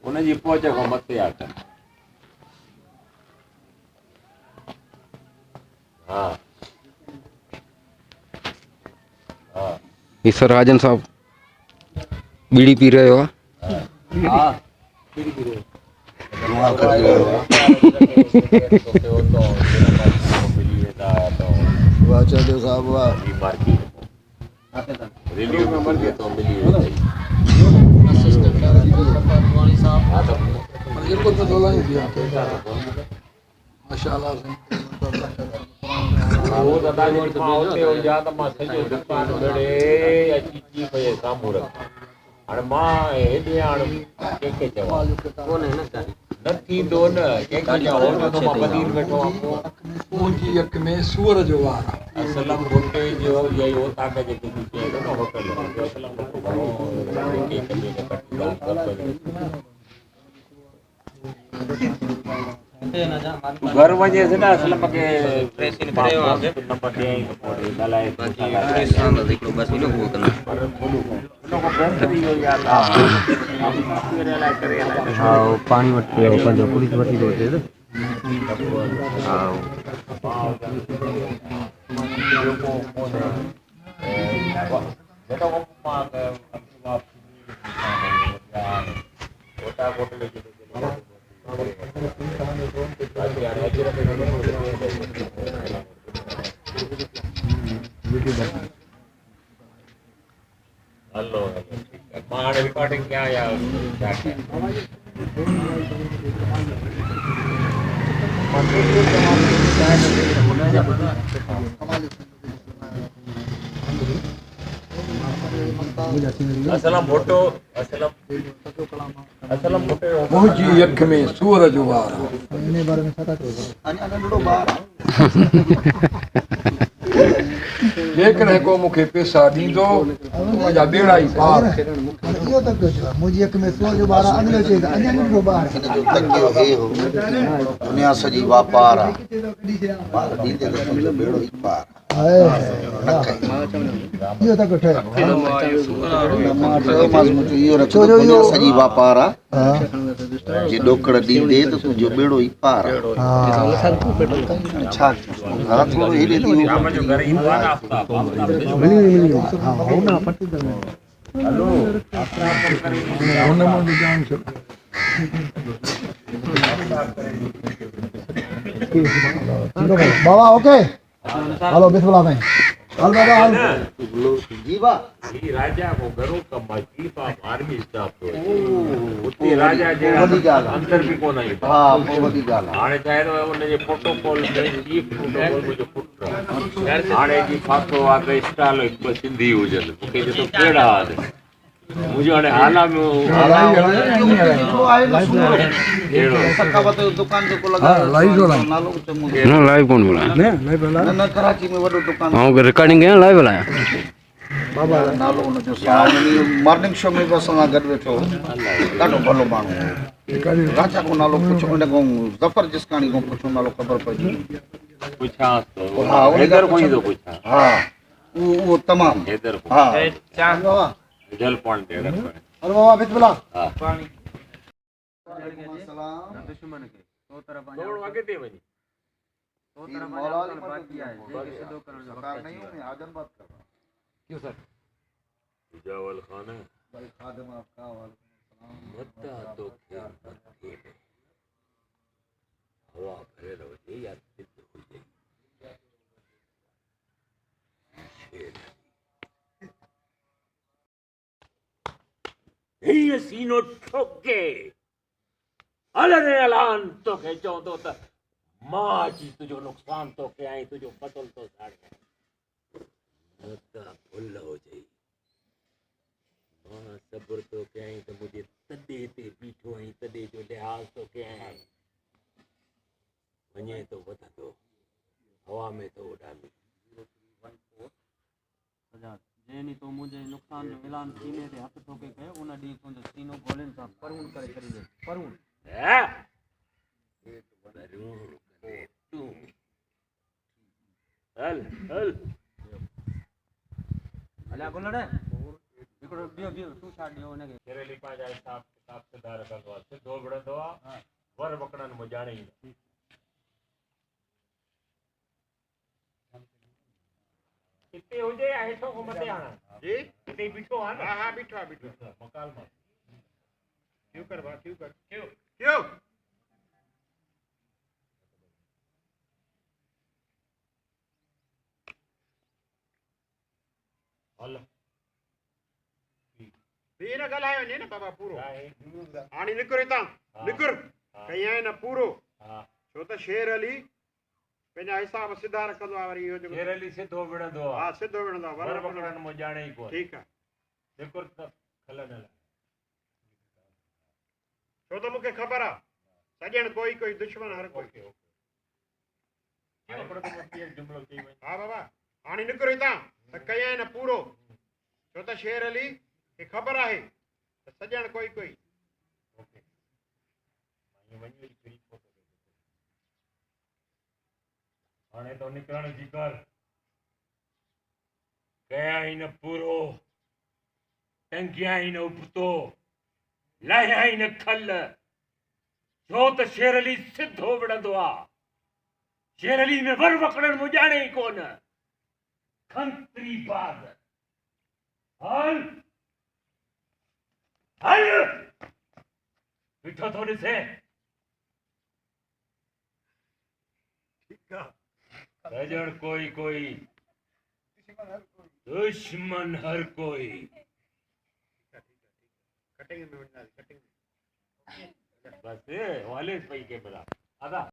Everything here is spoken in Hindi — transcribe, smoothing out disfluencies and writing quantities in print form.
उनजी पहुच खां मथे आहे। हा हा ईसर राजन साहब बीड़ी पी रहे हो। हा बीड़ी पी रहे दुआ कर रहे हो तो मिली वेंदा तो वाह चलो साहब वाह ई मार्केट रेडियो में मर गए तो मिली वेंदा हा तो बिल्कुल तो दोला ही दिया माशाल्लाह से वो दादा जी मां होते हो या तो मां सजो दुकान बेड़े अची जी पे सामू रख हाणे मां हेॾे हाणे कंहिंखे चवां कोन न थींदो न कंहिंखे चवां तो मां बदीर वेठो आहियां मुंहिंजी अख में सूअर जो वार असलम होटे जो यही होता के जेके चीज़ है ना होटल असलम के कभी न कटी घर वञे से ना असलम के प्रेसिन करे आगे नंबर दे आई गलाए बाकी पुलिस वाला देखो बस इनो को करना पर बोलो इनो को प्रेशर ही हो जाता हाँ पानी वठी हो पंहिंजो पुलिस वठी थो अचे न। हेलो मां रिकॉर्डिंग क्या या क्या असलम फोटो असलम फोटो मुंहिंजी अख में सूअर जो वार जेकॾहिं को मूंखे पैसा ॾींदो मुंहिंजा ॿेड़ा ई पार इहो त पियो चवां मुंहिंजी अख में सूअर जो ॿार अॻिलो चई त अञा नंढिड़ो ॿार तकियो हे हो दुनिया सॼी वापार आहे ॿार ॾींदे त तुंहिंजो बेड़ो ई पार इहो त ठहियो मां चयोमांसि मुंहिंजो इहो रखो दुनिया सॼी वापार आहे जे ॾोकड़ ॾींदे त तुंहिंजो बेड़ो ई पार आहे छा हा थोरो हेॾे थी शाम जो घर ई वार आफ्ताब हेलो हुन मां बि जान छो बाबा ओके हलो बिस्मिल्लाह में हल बाबा हल जी वाह ही राजा को घरो कम चीफ ऑफ आर्मी स्टाफ उते राजा जे अंदर भी कोन आई हा पोइ वॾी ॻाल्हि आहे हाणे छा आहे त हुन जे प्रोटोकॉल में चीफ प्रोटोकॉल मुंहिंजो पुटु आहे हाणे जी फाथो आहे त स्टाल हिकु सिंधी हुजनि मूंखे चए थो कहिड़ा आहिनि मुंहिंजो हाणे हाला में सखावत जो दुकान जेको लॻायो नालो न लाइव कोन बुलाया न कराची में वॾो दुकान ऐं रिकॉर्डिंग कयां लाइव हलायां बाबा नालो हुनजो मॉर्निंग शो में बि असां सां गॾु वेठो ॾाढो भलो माण्हू राजा को नालो पुछो हुन खां ज़फर जिसकाणी खां पुछो नालो ख़बर पइजी पुछांसि थो हा हैदर को ई थो पुछां हा उहो तमामु हैदर को हा जल पॉइंट है हलो बाबा बिस्मिल्लाह हां दुश्मन के तो तरफ थोड़ो अॻिते वञी तो तरफ मौलाली बाकी है जे सिद्धो करण जो सरकार नहीं हूं आदम बात कर रहा क्यों सर जावल खान भाई खादम आपका वालेकुम मत्ता तो के मत्ते हवा भरे रहो या सिद्ध हो जाए ये सीनो ठोके अलने अलान तो के चवंदो त मां अची तुंहिंजो नुक़सान तो के आई तुंहिंजो पतल तो साड़े न त भुल हुजे मां सब्र तो के आई त मुंहिंजे तॾे ते बीठो आई तॾे जो लिहाज़ तो के आई वञे तो वधंदो हवा में तो उॾामी जेनी तो मुझे नुकसान जो ऐलान सीने ते हथ ठोके कयो उन डी तुंहिंजो सीनो गोलिन सां परून करे छॾींदे परून हल हलिया गुलड़ हिकिड़ो ॿियो तूं छा ॾियो उनखे शेरली पंहिंजा हिसाब किताब सिधा रखंदो आहे सिधो विढ़ंदो आहे वर वकड़नि में ॼाणे ई न हिते हुजे या हेठो को मथे आणा जी हिते बीठो आहे न हा बीठो आहे बीठो मकाल मां क्यों कर बा क्यों कर क्यों हल बीर ॻाल्हायो वञे न बाबा पूरो हाणे निकिर हितां निकिर कई आहे न पूरो छो त शेर अली पंहिंजा हिसाब सिधा रखंदो आहे वरी इहो जेको शेरली सिधो विढ़ंदो आहे हा सिधो विढ़ंदो आहे वर वकड़नि में ॼाणे ई कोन ठीकु आहे निकुर त खल न छो त मूंखे ख़बर आहे सॼण कोई कोई दुश्मन हर कोई जुमिलो चई वञे हा बाबा हाणे निकिर हितां त कई आहे न पूरो छो त शेर अली खे ख़बर आहे त सॼण कोई कोई हाणे तो निकरण जी कर कया ही न पूरो टंगिया ही न उबतो लाया ही न खल छो त शेरली सिधो विढ़ंदो आहे शेरली में वर वकड़नि में ॼाणे ई कोन खंत्री बाज़ हल हल बीठो थो ॾिसे ठीकु आहे सजण कोई कोई दुश्मन हर कोई कटिंग में वञा कटिंग में बस वाले पई के बला आदा